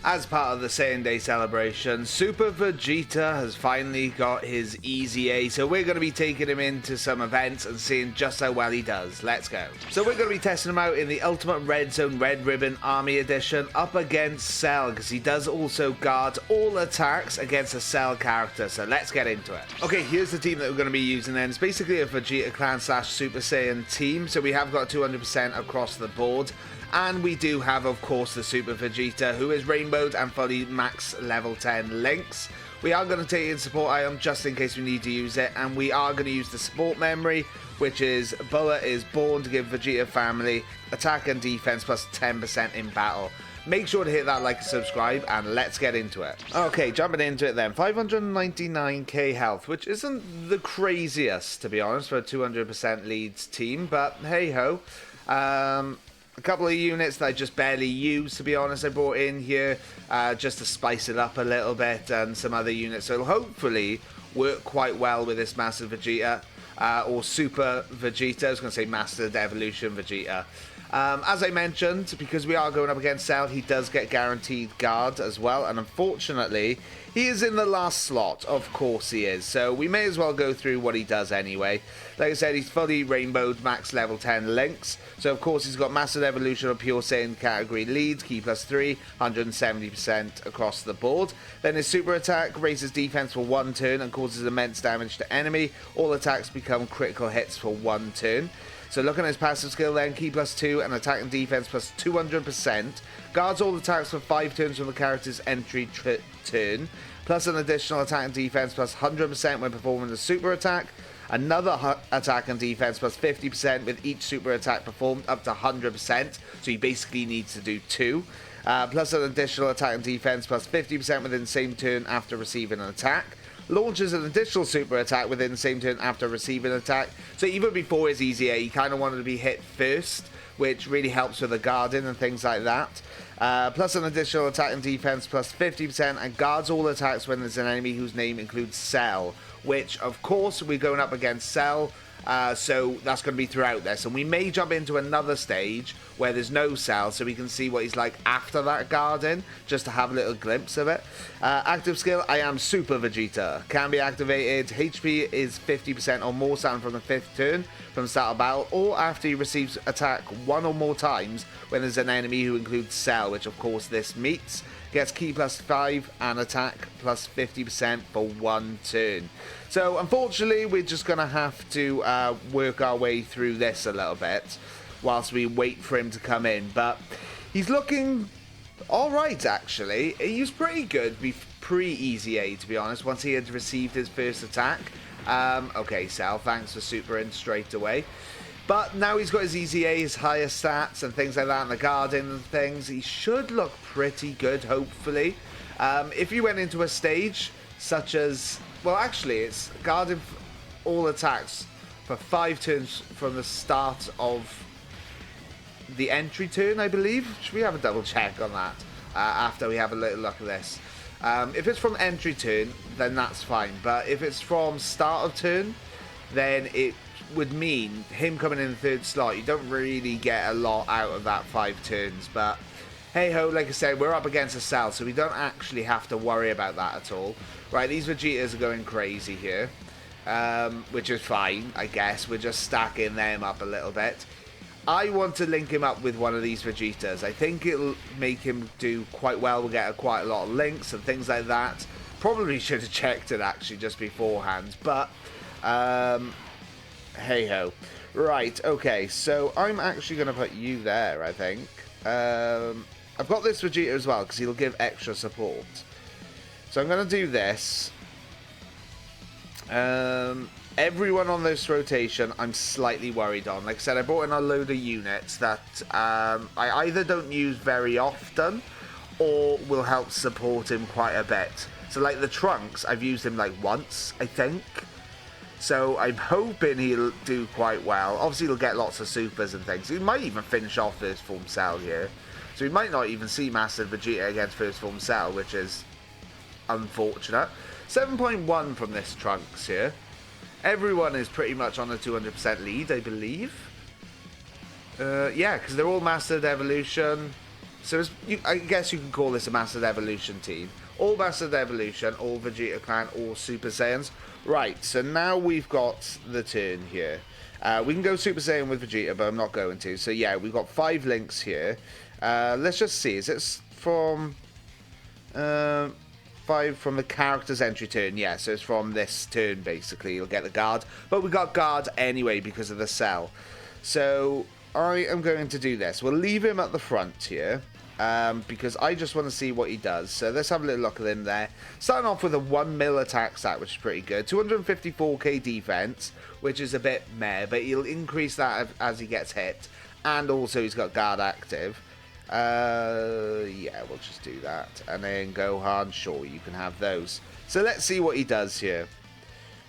As part of the Saiyan Day celebration, Super Vegeta has finally got his EZA, so we're going to be taking him into some events and seeing just how well he does. Let's go. So we're going to be testing him out in the Ultimate Red Zone Red Ribbon Army Edition up against Cell, because he does also guard all attacks against a Cell character, so let's get into it. Okay, here's the team that we're going to be using then. It's basically a Vegeta Clan / Super Saiyan team, so we have got 200% across the board. And we do have, of course, the Super Vegeta, who is rainbowed and fully max level 10 links. We are going to take in support item just in case we need to use it, and we are going to use the support memory, which is Bullet is born to give Vegeta family attack and defense plus 10% in battle. Make sure to hit that like and subscribe, and let's get into it. Okay, jumping into it then. 599k health, which isn't the craziest, to be honest, for a 200% leads team, but hey-ho. A couple of units that I just barely used, to be honest, I brought in here just to spice it up a little bit, and some other units. So it'll hopefully work quite well with this Master Vegeta, or Super Vegeta. I was going to say Mastered Evolution Vegeta. As I mentioned, because we are going up against Cell, he does get guaranteed guard as well, and unfortunately, he is in the last slot. Of course he is, so we may as well go through what he does anyway. Like I said, he's fully rainbowed max level 10 links, so of course he's got Mastered Evolution of Pure Saiyan category lead, key plus 3, 170% across the board. Then his super attack raises defense for 1 turn and causes immense damage to enemy. All attacks become critical hits for 1 turn. So looking at his passive skill then, key plus 2 and attack and defense plus 200%. Guards all attacks for 5 turns from the character's entry turn. Plus an additional attack and defense plus 100% when performing the super attack. Another attack and defense plus 50% with each super attack performed up to 100%. So he basically needs to do 2. Plus an additional attack and defense plus 50% within the same turn after receiving an attack. Launches an additional super attack within the same turn after receiving an attack. So even before his EZA, he kind of wanted to be hit first, which really helps with the guarding and things like that. Plus an additional attack and defense plus 50% and guards all attacks when there's an enemy whose name includes Cell, which of course we're going up against Cell. So that's going to be throughout this, and we may jump into another stage where there's no Cell, so we can see what he's like after that guarding, just to have a little glimpse of it. Active skill, I am Super Vegeta, can be activated. HP is 50% or more starting from the 5th turn from the start of battle, or after he receives attack 1 or more times when there's an enemy who includes Cell, which of course this meets. Gets key plus 5 and attack plus 50% for 1 turn. So unfortunately we're just going to have to work our way through this a little bit whilst we wait for him to come in. But he's looking alright actually. He was pretty good pre-EZA, to be honest, once he had received his first attack. Okay, Cell, thanks for super in straight away. But now he's got his EZA, his higher stats and things like that, and the guarding and things. He should look pretty good, hopefully. If you went into a stage such as... Well, actually, it's guarding all attacks for 5 turns from the start of the entry turn, I believe. Should we have a double check on that after we have a little look at this? If it's from entry turn, then that's fine. But if it's from start of turn, then it would mean him coming in the 3rd slot. You don't really get a lot out of that 5 turns, but hey ho, like I said, we're up against a Cell, so we don't actually have to worry about that at all. Right, these Vegetas are going crazy here, which is fine, I guess. We're just stacking them up a little bit. I want to link him up with one of these Vegetas. I think it'll make him do quite well. We'll get quite a lot of links and things like that. Probably should have checked it actually just beforehand, but hey ho. Right, okay, so I'm actually going to put you there, I think. I've got this Vegeta as well, because he'll give extra support. So I'm going to do this. Everyone on this rotation, I'm slightly worried on. Like I said, I brought in a load of units that I either don't use very often, or will help support him quite a bit. So like the Trunks, I've used him like once, I think. So I'm hoping he'll do quite well. Obviously he'll get lots of supers and things. He might even finish off first form Cell here. So we might not even see Master Vegeta against first form Cell, which is unfortunate. 7.1 from this Trunks here. Everyone is pretty much on a 200% lead, I believe. Yeah, because they're all Mastered Evolution. So I guess you can call this a Mastered Evolution team. All Mastered Evolution, all Vegeta Clan, all Super Saiyans. Right, so now we've got the turn here. We can go Super Saiyan with Vegeta, but I'm not going to. So yeah, we've got 5 links here. Let's just see. Is it from 5 from the character's entry turn? Yeah, so it's from this turn, basically. You'll get the guard. But we got guard anyway because of the cell. So I am going to do this. We'll leave him at the front here. Because I just want to see what he does. So let's have a little look at him there. Starting off with a 1 mil attack stat, which is pretty good. 254k defense, which is a bit meh, but he'll increase that as he gets hit. And also he's got guard active. Yeah, we'll just do that. And then Gohan, sure, you can have those. So let's see what he does here.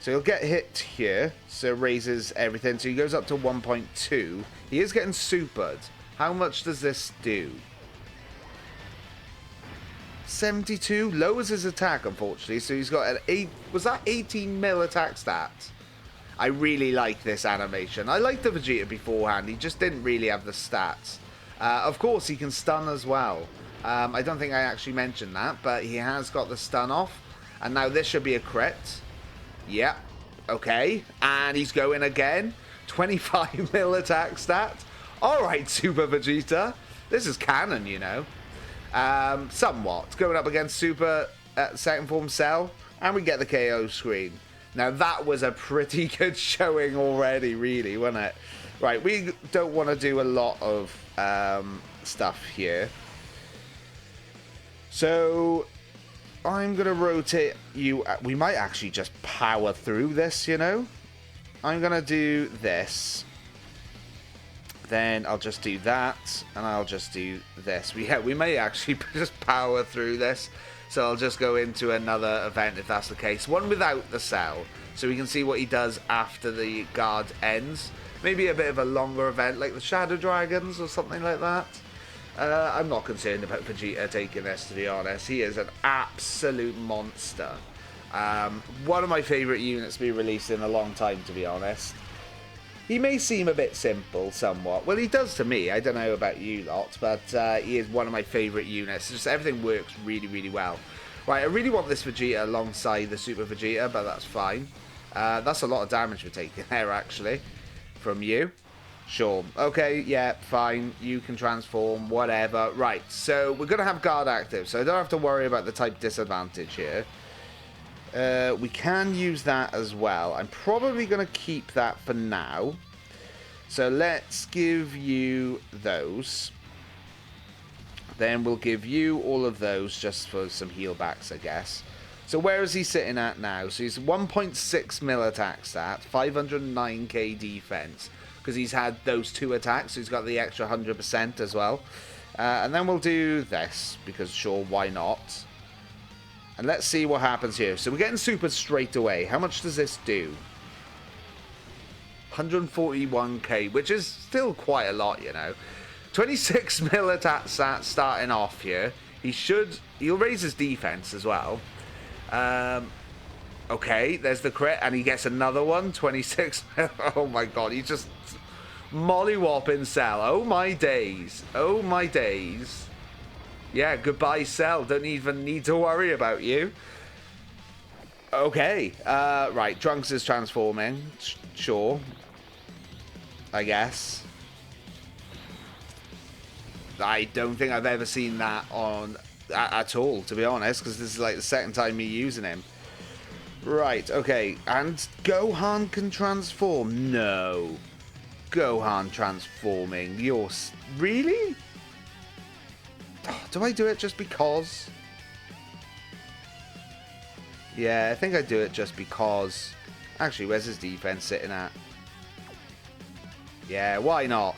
So he'll get hit here, so raises everything. So he goes up to 1.2. He is getting supered. How much does this do? 72, lowers his attack, unfortunately. So he's got an was that 18 mil attack stat? I really like this animation. I liked the Vegeta beforehand. He just didn't really have the stats. Of course, he can stun as well. I don't think I actually mentioned that, but he has got the stun off. And now this should be a crit. Yep. Okay. And he's going again. 25 mil attack stat. Alright, Super Vegeta. This is canon, you know. Somewhat. Going up against Super second form Cell. And we get the KO screen. Now that was a pretty good showing already, really, wasn't it? Right, we don't want to do a lot of stuff here. So I'm going to rotate you. We might actually just power through this, you know. I'm going to do this. Then I'll just do that, and I'll just do this. We may actually just power through this. So I'll just go into another event if that's the case. One without the cell, so we can see what he does after the guard ends. Maybe a bit of a longer event, like the Shadow Dragons or something like that. I'm not concerned about Vegeta taking this, to be honest. He is an absolute monster. One of my favourite units to be released in a long time, to be honest. He may seem a bit simple, somewhat. Well, he does to me. I don't know about you lot, but he is one of my favourite units. Just everything works really, really well. Right, I really want this Vegeta alongside the Super Vegeta, but that's fine. That's a lot of damage we're taking there, actually, from you. Sure. Okay, yeah, fine. You can transform, whatever. Right, so we're going to have guard active, so I don't have to worry about the type disadvantage here. We can use that as well. I'm probably going to keep that for now. So let's give you those. Then we'll give you all of those just for some heal backs, I guess. So where is he sitting at now? So he's 1.6 mil attack stat, 509k defense. Because he's had those 2 attacks, so he's got the extra 100% as well. And then we'll do this, because sure, why not? And let's see what happens here. So we're getting super straight away. How much does this do? 141k, which is still quite a lot, you know. 26 mil attack stat starting off here. He'll raise his defense as well. Okay, there's the crit, and he gets another one. 26 mil. Oh my god, he's just mollywhopping Cell. Oh my days. Oh my days. Yeah, goodbye, Cell. Don't even need to worry about you. Okay. Right, Trunks is transforming. Sure. I guess. I don't think I've ever seen that on at all, to be honest, because this is like the second time me using him. Right, okay. And Gohan can transform? No. Gohan transforming. You're... Really? Do I do it just because? Yeah, I think I do it just because. Actually, where's his defense sitting at? Yeah, why not?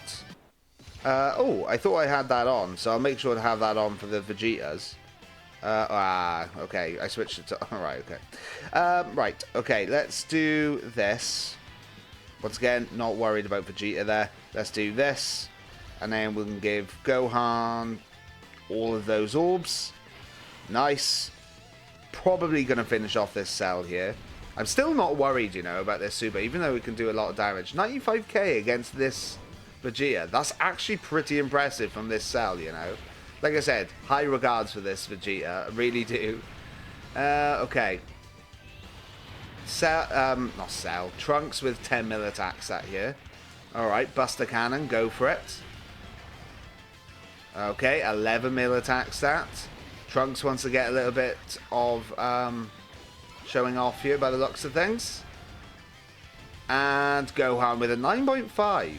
Oh, I thought I had that on, so I'll make sure to have that on for the Vegetas. Okay, I switched it to... Alright, okay. Right, okay, let's do this. Once again, not worried about Vegeta there. Let's do this. And then we can give Gohan all of those orbs. Nice. Probably going to finish off this Cell here. I'm still not worried, you know, about this Super, even though we can do a lot of damage. 95k against this Vegeta. That's actually pretty impressive from this Cell, you know. Like I said, high regards for this Vegeta. I really do. Okay. Not Cell. Trunks with 10 mil attack stat here. Alright, Buster Cannon, go for it. Okay, 11 mil attack stat. Trunks wants to get a little bit of showing off here by the looks of things. And Gohan with a 9.5.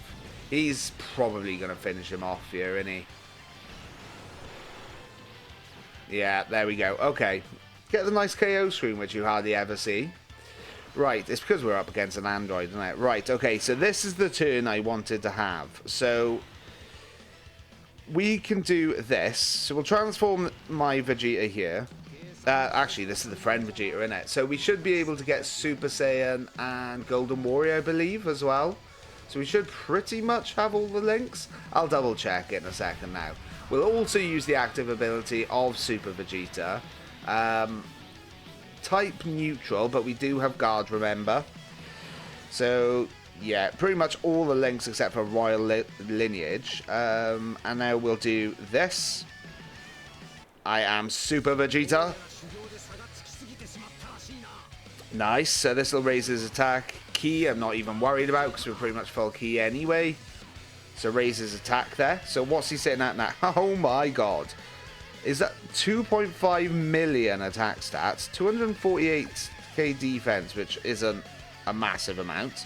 He's probably going to finish him off here, isn't he? Yeah, there we go. Okay. Get the nice KO screen, which you hardly ever see. Right, it's because we're up against an android, isn't it? Right, okay, so this is the turn I wanted to have. So, we can do this. So we'll transform my Vegeta here. Actually, this is the friend Vegeta, isn't it? So we should be able to get Super Saiyan and Golden Warrior, I believe, as well. So we should pretty much have all the links. I'll double check it in a second now. We'll also use the active ability of Super Vegeta. Type neutral, but we do have guard, remember. So, yeah, pretty much all the links except for Royal Lineage. And now we'll do this. I am Super Vegeta. Nice, so this will raise his attack. Ki, I'm not even worried about because we're pretty much full Ki anyway. So raise his attack there. So what's he sitting at now? Oh my god. Is that 2.5 million attack stats, 248k defense, which isn't a massive amount.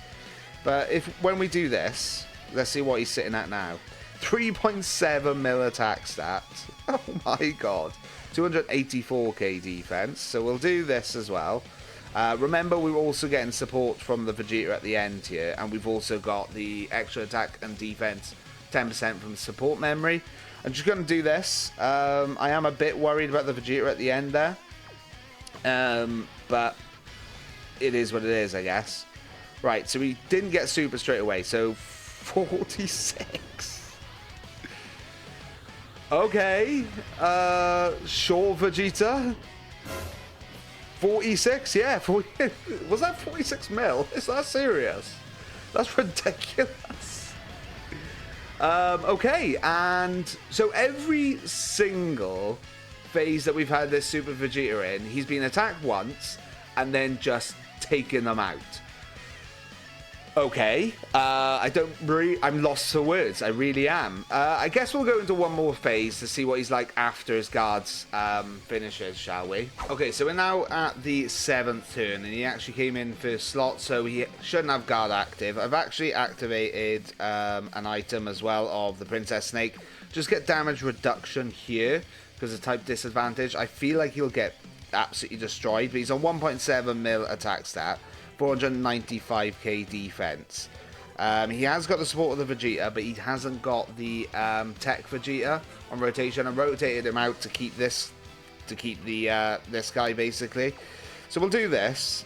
But when we do this, let's see what he's sitting at now. 3.7 mil attack stats. Oh my god. 284k defense. So we'll do this as well. Remember, we were also getting support from the Vegeta at the end here, and we've also got the extra attack and defense 10% from support memory. I'm just going to do this. I am a bit worried about the Vegeta at the end there. But it is what it is, I guess. Right, so we didn't get Super straight away. So 46. Okay. Sure, Vegeta. 46? Yeah. 40, was that 46 mil? Is that serious? That's ridiculous. Okay, and so every single phase that we've had this Super Vegeta in, he's been attacked once and then just taken them out. Okay, I'm lost for words. I really am. I guess we'll go into one more phase to see what he's like after his guards finishes, shall we? Okay, so we're now at the 7th turn, and he actually came in first slot, so he shouldn't have guard active. I've actually activated an item as well of the Princess Snake. Just get damage reduction here because of type disadvantage. I feel like he'll get absolutely destroyed, but he's on 1.7 mil attack stat. 495k defense. He has got the support of the Vegeta, but he hasn't got the Tech Vegeta on rotation. I rotated him out to keep this, this guy basically. So we'll do this.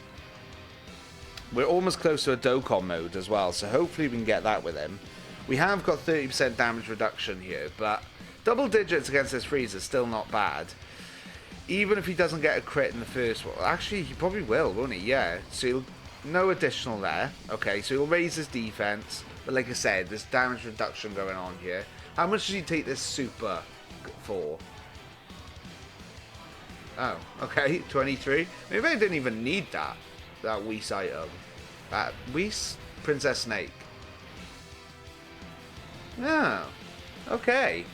We're almost close to a Dokkan mode as well, so hopefully we can get that with him. We have got 30% damage reduction here, but double digits against this Frieza is still not bad. Even if he doesn't get a crit in the first one. Actually, he probably will, won't he? Yeah. So he'll, no additional there. Okay, so he'll raise his defense. But like I said, there's damage reduction going on here. How much does he take this super for? Oh, okay, 23. Maybe I didn't even need that Whis item. Whis Princess Snake. Oh, okay.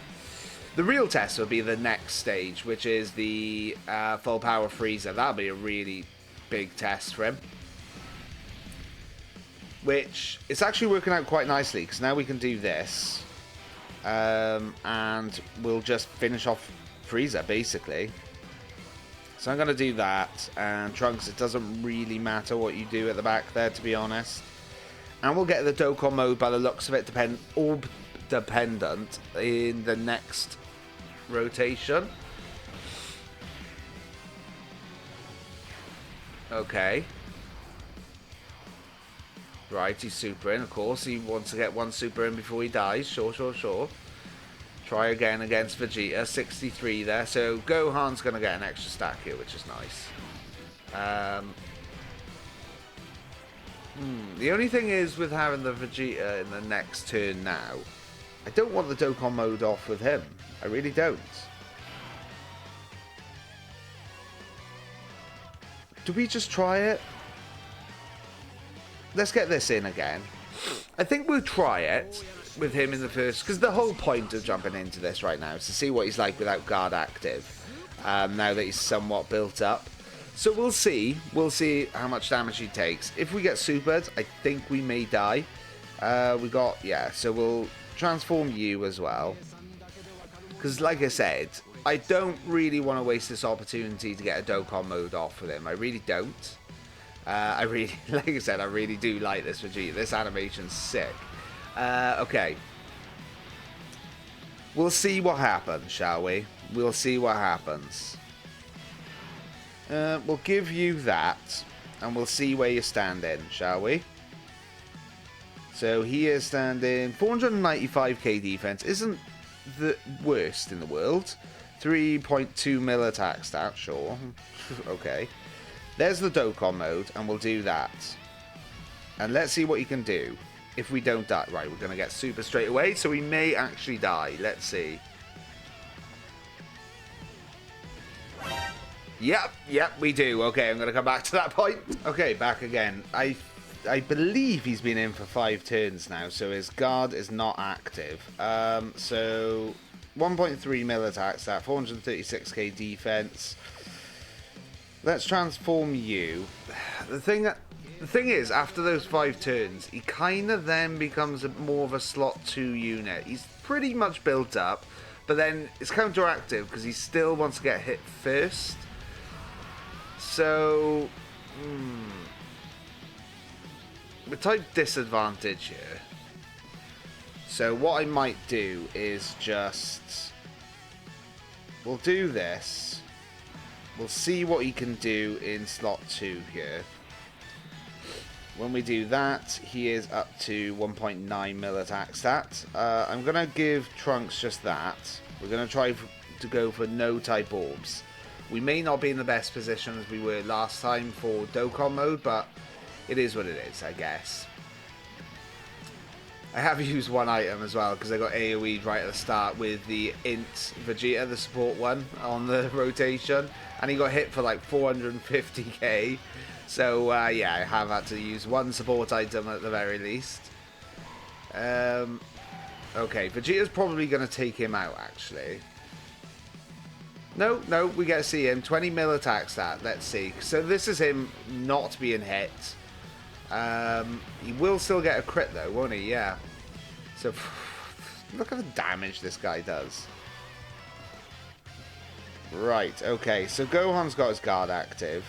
The real test will be the next stage, which is the full power Frieza. That'll be a really big test for him. Which, it's actually working out quite nicely, because now we can do this. And we'll just finish off Frieza, basically. So I'm going to do that. And Trunks, it doesn't really matter what you do at the back there, to be honest. And we'll get the Dokkan mode by the looks of it, dependent in the next rotation. Okay. Right, he's super in, of course. He wants to get one super in before he dies. Sure. Try again against Vegeta. 63 there. So Gohan's going to get an extra stack here, which is nice. The only thing is with having the Vegeta in the next turn now, I don't want the Dokkan mode off with him. I really don't. Do we just try it? Let's get this in again. I think we'll try it with him in the first, because the whole point of jumping into this right now is to see what he's like without guard active. Now that he's somewhat built up. So we'll see. We'll see how much damage he takes. If we get supered, I think we may die. So we'll transform you as well. Because like I said, I don't really want to waste this opportunity to get a Dokkan mode off with him. I really don't. Like I said, I really do like this Vegeta. This animation's sick. Okay. We'll see what happens, shall we? We'll see what happens. We'll give you that, and we'll see where you're standing, shall we? So he is standing 495k defense. Isn't the worst in the world. 3.2 mil attack stat, sure. Okay. There's the Dokkan mode, and we'll do that. And let's see what he can do if we don't die. Right, we're going to get super straight away, so we may actually die. Let's see. Yep, we do. Okay, I'm going to come back to that point. Okay, back again. I believe he's been in for 5 turns now, so his guard is not active. So 1.3 mil attack stat, 436k defense. Let's transform you. The thing is, after those 5 turns, he kind of then becomes more of a slot 2 unit. He's pretty much built up, but then it's counteractive because he still wants to get hit first. So, we're type disadvantage here. So what I might do is just, we'll do this. We'll see what he can do in slot 2 here. When we do that, he is up to 1.9 mil attack stat. I'm going to give Trunks just that. We're going to try to go for no type orbs. We may not be in the best position as we were last time for Dokkan mode, but it is what it is, I guess. I have used one item as well because I got AoE'd right at the start with the Int Vegeta, the support one, on the rotation. And he got hit for like 450k. So, yeah, I have had to use one support item at the very least. Okay, Vegeta's probably going to take him out, actually. No, we get to see him. 20 mil attack stat, let's see. So this is him not being hit. He will still get a crit though, won't he? Yeah. So, look at the damage this guy does. Right, okay, so Gohan's got his guard active.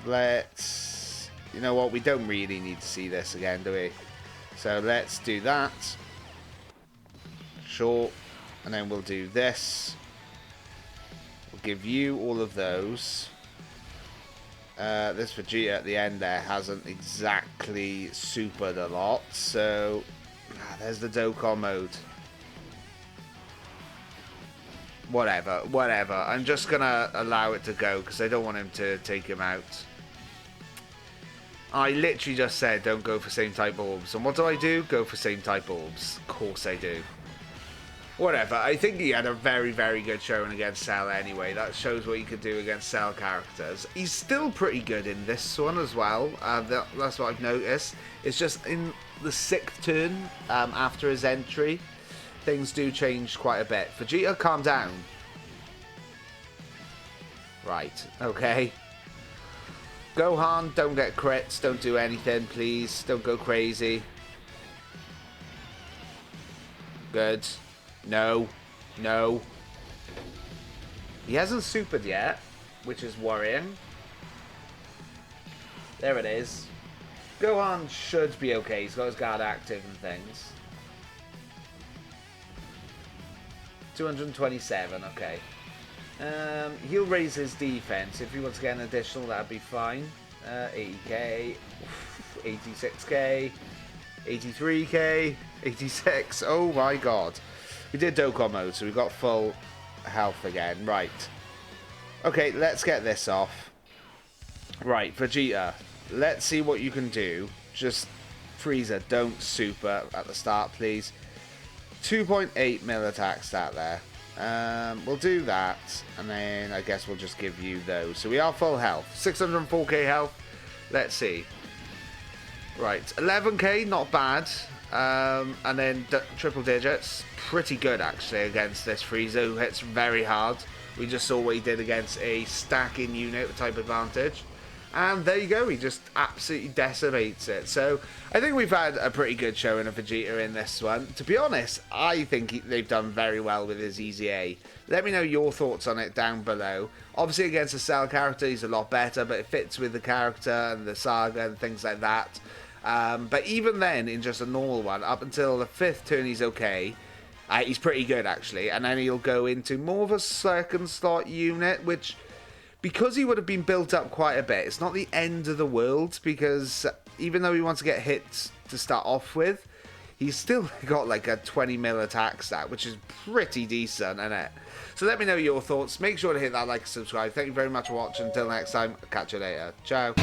Let's... You know what, we don't really need to see this again, do we? So let's do that. Sure. And then we'll do this. We'll give you all of those. This Vegeta at the end there hasn't exactly supered a lot, so there's the Dokkan mode. Whatever. I'm just gonna allow it to go because I don't want him to take him out. I literally just said don't go for same type orbs, and what do? Go for same type orbs. Of course I do. Whatever, I think he had a very, very good showing against Cell anyway. That shows what he could do against Cell characters. He's still pretty good in this one as well. That's what I've noticed. It's just in the 6th turn after his entry, things do change quite a bit. Vegeta, calm down. Right, okay. Gohan, don't get crits. Don't do anything, please. Don't go crazy. Good. No. He hasn't supered yet, which is worrying. There it is. Gohan should be okay. He's got his guard active and things. 227, okay. He'll raise his defense. If he wants to get an additional, that'd be fine. 80k, 86k, 83k, 86. Oh my god. We did Dokkan mode, so we got full health again. Right. Okay, let's get this off. Right, Vegeta. Let's see what you can do. Just Frieza, don't super at the start, please. 2.8 mil attack stat there. We'll do that, and then I guess we'll just give you those. So we are full health. 604k health. Let's see. Right, 11k, not bad. And then triple digits. Pretty good, actually, against this Frieza, who hits very hard. We just saw what he did against a stacking unit with type advantage. And there you go, he just absolutely decimates it. So I think we've had a pretty good showing of Vegeta in this one. To be honest, I think they've done very well with his EZA. Let me know your thoughts on it down below. Obviously against a Cell character, he's a lot better, but it fits with the character and the saga and things like that. But even then, in just a normal one, up until the 5th turn, he's okay. He's pretty good, actually. And then he'll go into more of a second slot unit, which, because he would have been built up quite a bit, it's not the end of the world, because even though he wants to get hits to start off with, he's still got like a 20 mil attack stat, which is pretty decent, isn't it? So let me know your thoughts. Make sure to hit that like and subscribe. Thank you very much for watching. Until next time, I'll catch you later. Ciao.